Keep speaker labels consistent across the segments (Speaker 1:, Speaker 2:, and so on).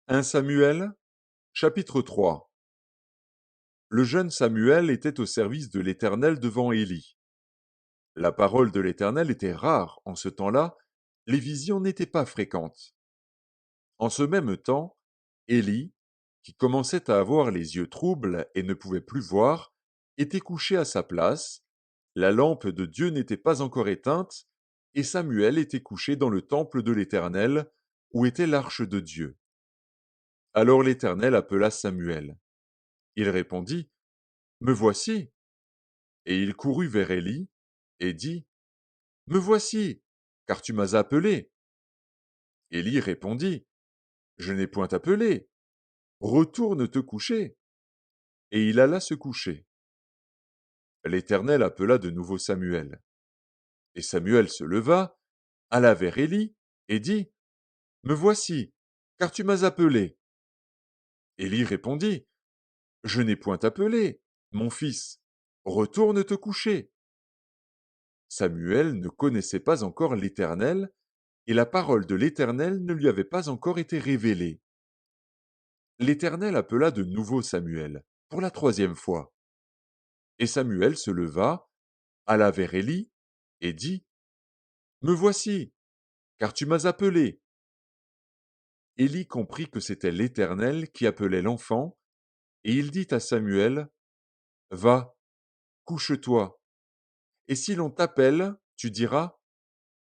Speaker 1: 1 Samuel, chapitre 3. Le jeune Samuel était au service de l'Éternel devant Élie. La parole de l'Éternel était rare en ce temps-là, les visions n'étaient pas fréquentes. En ce même temps, Élie, qui commençait à avoir les yeux troubles et ne pouvait plus voir, était couché à sa place, la lampe de Dieu n'était pas encore éteinte, et Samuel était couché dans le temple de l'Éternel, où était l'arche de Dieu. Alors l'Éternel appela Samuel. Il répondit, Me voici. Et il courut vers Élie et dit, Me voici, car tu m'as appelé. Élie répondit, Je n'ai point appelé. Retourne te coucher. Et il alla se coucher. L'Éternel appela de nouveau Samuel. Et Samuel se leva, alla vers Élie et dit, Me voici, car tu m'as appelé. Élie répondit, Je n'ai point appelé, mon fils. Retourne te coucher. Samuel ne connaissait pas encore l'Éternel, et la parole de l'Éternel ne lui avait pas encore été révélée. L'Éternel appela de nouveau Samuel, pour la troisième fois. Et Samuel se leva, alla vers Élie, et dit, Me voici, car tu m'as appelé. Élie comprit que c'était l'Éternel qui appelait l'enfant, et il dit à Samuel, Va, couche-toi, et si l'on t'appelle, tu diras,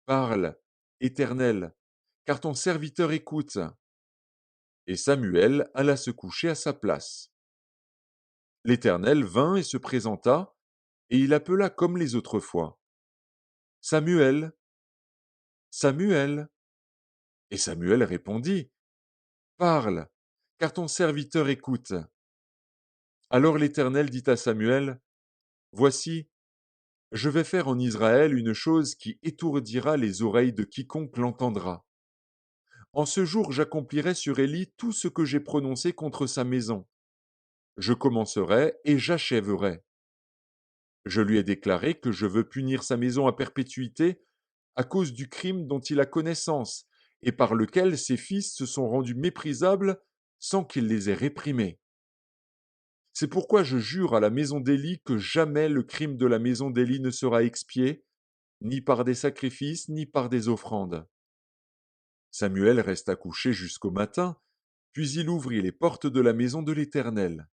Speaker 1: Parle, Éternel, car ton serviteur écoute. Et Samuel alla se coucher à sa place. L'Éternel vint et se présenta, et il appela comme les autres fois. Samuel, Samuel. Et Samuel répondit, Parle, car ton serviteur écoute. Alors l'Éternel dit à Samuel, Voici, je vais faire en Israël une chose qui étourdira les oreilles de quiconque l'entendra. En ce jour j'accomplirai sur Élie tout ce que j'ai prononcé contre sa maison. Je commencerai et j'achèverai. Je lui ai déclaré que je veux punir sa maison à perpétuité à cause du crime dont il a connaissance et par lequel ses fils se sont rendus méprisables sans qu'il les ait réprimés. C'est pourquoi je jure à la maison d'Élie que jamais le crime de la maison d'Élie ne sera expié, ni par des sacrifices, ni par des offrandes. Samuel resta couché jusqu'au matin, puis il ouvrit les portes de la maison de l'Éternel.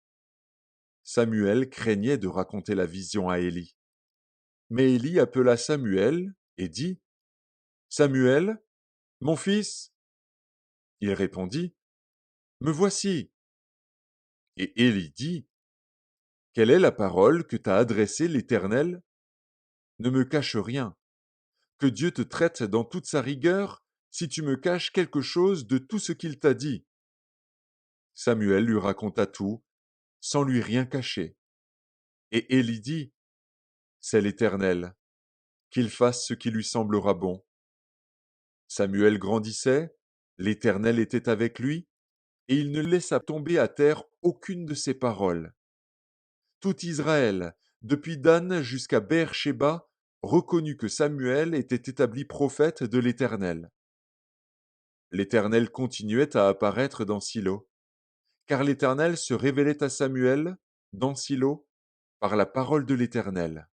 Speaker 1: Samuel craignait de raconter la vision à Élie. Mais Élie appela Samuel et dit, Samuel, mon fils. Il répondit, Me voici. Et Élie dit, Quelle est la parole que t'a adressée l'Éternel? Ne me cache rien. Que Dieu te traite dans toute sa rigueur si tu me caches quelque chose de tout ce qu'il t'a dit. Samuel lui raconta tout, sans lui rien cacher. Et Élie dit, C'est l'Éternel, qu'il fasse ce qui lui semblera bon. Samuel grandissait, l'Éternel était avec lui, et il ne laissa tomber à terre aucune de ses paroles. Tout Israël, depuis Dan jusqu'à Beer-Shéba, reconnut que Samuel était établi prophète de l'Éternel. L'Éternel continuait à apparaître dans Silo, car l'Éternel se révélait à Samuel, dans Silo, par la parole de l'Éternel.